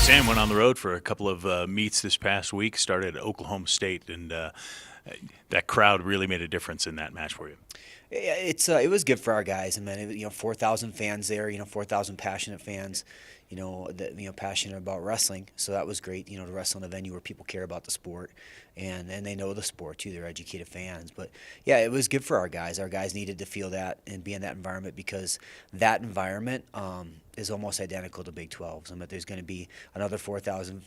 Sam went on the road for a couple of meets this past week. Started at Oklahoma State, and that crowd really made a difference in that match for you. It was good for our guys. I mean, 4,000 fans there. 4,000 passionate fans. That passionate about wrestling. So that was great. To wrestle in a venue where people care about the sport, and they know the sport too. They're educated fans. But yeah, it was good for our guys. Our guys needed to feel that and be in that environment because that environment is almost identical to Big 12s. I mean, there's going to be another 4,000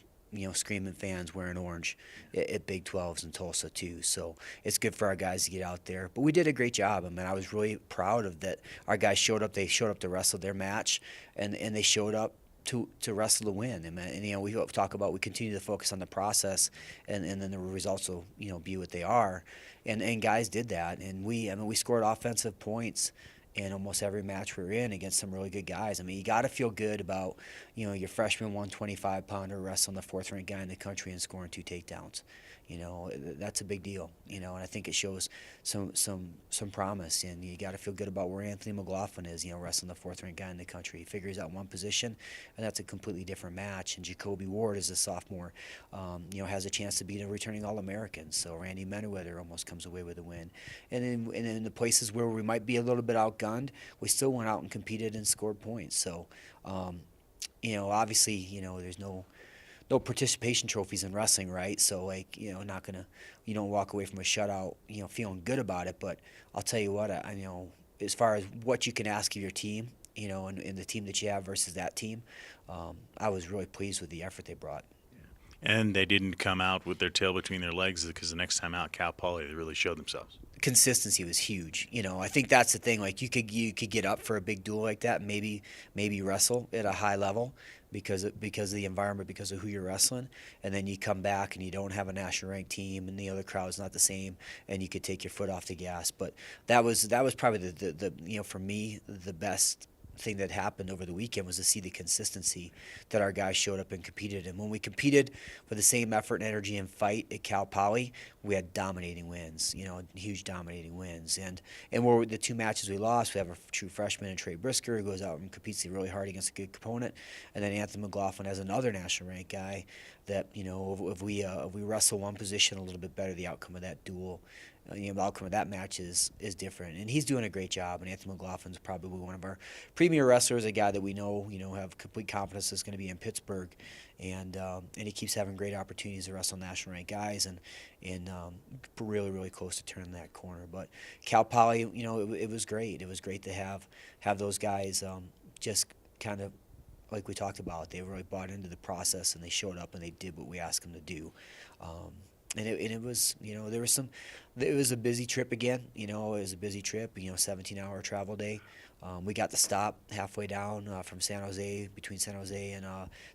screaming fans wearing orange at Big 12s in Tulsa too. So it's good for our guys to get out there. But we did a great job. I mean, I was really proud of that. Our guys showed up. They showed up to wrestle their match, and they showed up to wrestle to win. And we talk about we continue to focus on the process, and then the results will be what they are. And guys did that, and we scored offensive points in almost every match we were in against some really good guys. I mean, you got to feel good about, your freshman 125-pounder wrestling the fourth-ranked guy in the country and scoring 2 takedowns. That's a big deal. And I think it shows some promise. And you got to feel good about where Anthony McLaughlin is. Wrestling the fourth-ranked guy in the country. He figures out one position, and that's a completely different match. And Jacoby Ward is a sophomore. Has a chance to be a returning All-American. So Randy Menuether almost comes away with a win. And in the places where we might be a little bit outgunned, we still went out and competed and scored points. So, obviously, there's no participation trophies in wrestling, right? So not gonna, you don't walk away from a shutout, feeling good about it. But I'll tell you what, I as far as what you can ask of your team, and the team that you have versus that team, I was really pleased with the effort they brought. And they didn't come out with their tail between their legs because the next time out, Cal Poly, they really showed themselves. Consistency was huge. I think that's the thing. Like you could get up for a big duel like that, maybe wrestle at a high level because of the environment, because of who you're wrestling, and then you come back and you don't have a national ranked team, and the other crowd's not the same, and you could take your foot off the gas. But that was probably the for me the best thing that happened over the weekend was to see the consistency that our guys showed up and competed. And when we competed with the same effort and energy and fight at Cal Poly, we had dominating wins, huge dominating wins. And where the 2 matches we lost, we have a true freshman in Trey Brisker who goes out and competes really hard against a good opponent. And then Anthony McLaughlin has another national ranked guy that, if we wrestle one position a little bit better, the outcome of that duel, the outcome of that match is different. And he's doing a great job. And Anthony McLaughlin's probably one of our premier wrestlers, a guy that we know, have complete confidence is going to be in Pittsburgh. And he keeps having great opportunities to wrestle national ranked guys, and really, really close to turning that corner. But Cal Poly, it was great. It was great to have those guys just kind of like we talked about. They really bought into the process, and they showed up and they did what we asked them to do. And it was, there was it was a busy trip again. It was a busy trip, 17-hour travel day. We got to stop halfway down from San Jose, between San Jose and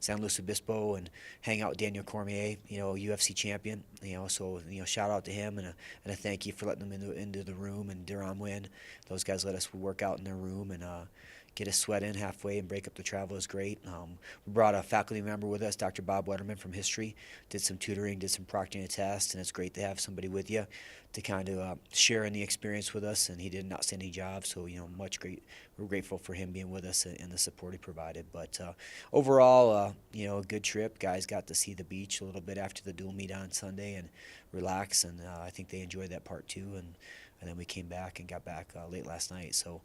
San Luis Obispo, and hang out with Daniel Cormier, UFC champion. So shout out to him, and a thank you for letting them into the room. And Durham win. Those guys let us work out in their room and get a sweat in halfway and break up the travel is great. We brought a faculty member with us, Dr. Bob Wetterman from history, did some tutoring, did some proctoring and tests, and it's great to have somebody with you to kind of share in the experience with us. And he did an outstanding job, so we're grateful for him being with us and the support he provided. But overall, a good trip. Guys got to see the beach a little bit after the dual meet on Sunday and relax, and I think they enjoyed that part too. And then we came back and got back late last night, so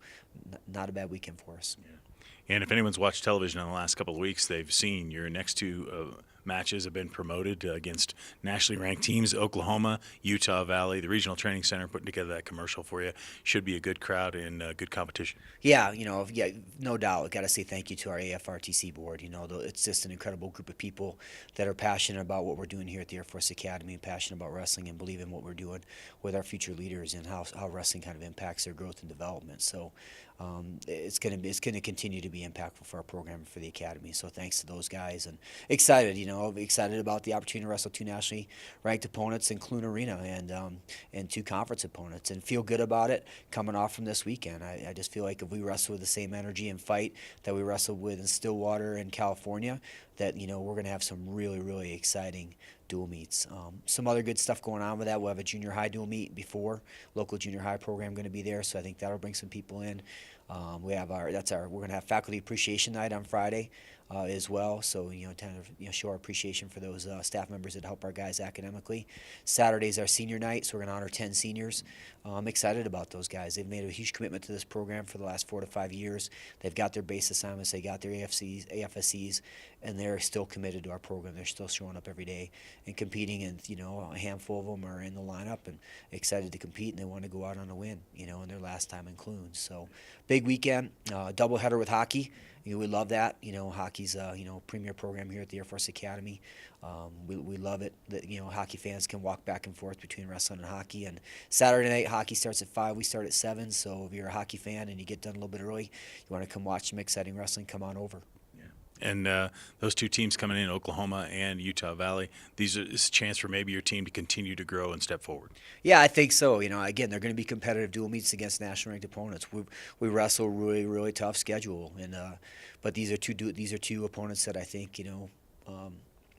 not a bad weekend for us. Yeah. And if anyone's watched television in the last couple of weeks, they've seen your next 2 matches have been promoted against nationally ranked teams, Oklahoma, Utah Valley. The Regional Training Center putting together that commercial for you. Should be a good crowd and good competition. Yeah, no doubt. Got to say thank you to our AFRTC board. It's just an incredible group of people that are passionate about what we're doing here at the Air Force Academy, and passionate about wrestling, and believe in what we're doing with our future leaders and how wrestling kind of impacts their growth and development. So it's going to continue to be impactful for our program, for the academy. So thanks to those guys, and excited about the opportunity to wrestle 2 nationally ranked opponents in Clune Arena, and 2 conference opponents, and feel good about it coming off from this weekend. I just feel like if we wrestle with the same energy and fight that we wrestled with in Stillwater and California, that we're going to have some really, really exciting dual meets. Some other good stuff going on with that. We'll have a junior high dual meet before. Local junior high program going to be there, so I think that'll bring some people in. We're going to have faculty appreciation night on Friday as well. So kind of show our appreciation for those staff members that help our guys academically. Saturday's our senior night, so we're going to honor 10 seniors. I'm excited about those guys. They've made a huge commitment to this program for the last 4 to 5 years. They've got their base assignments, they got their AFSCs, and they're still committed to our program. They're still showing up every day and competing, and a handful of them are in the lineup and excited to compete, and they want to go out on a win, in their last time in Clunes. So big weekend, doubleheader with hockey. We love that. Hockey's premier program here at the Air Force Academy. We love it that hockey fans can walk back and forth between wrestling and hockey. And Saturday night hockey starts at 5. We start at 7. So if you're a hockey fan and you get done a little bit early, you want to come watch some exciting wrestling, come on over. And those two teams coming in, Oklahoma and Utah Valley, this is a chance for maybe your team to continue to grow and step forward. Yeah, I think so. Again, they're going to be competitive dual meets against national ranked opponents. We wrestle a really, really tough schedule, and but these are two opponents that I think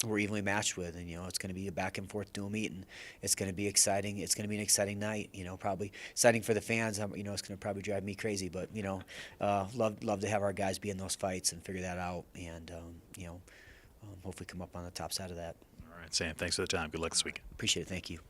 we're evenly matched with, and it's going to be a back and forth dual meet, and it's going to be exciting. It's going to be an exciting night. Probably exciting for the fans. It's going to probably drive me crazy, but love to have our guys be in those fights and figure that out, and hopefully come up on the top side of that. All right, Sam. Thanks for the time. Good luck this weekend. Appreciate it. Thank you.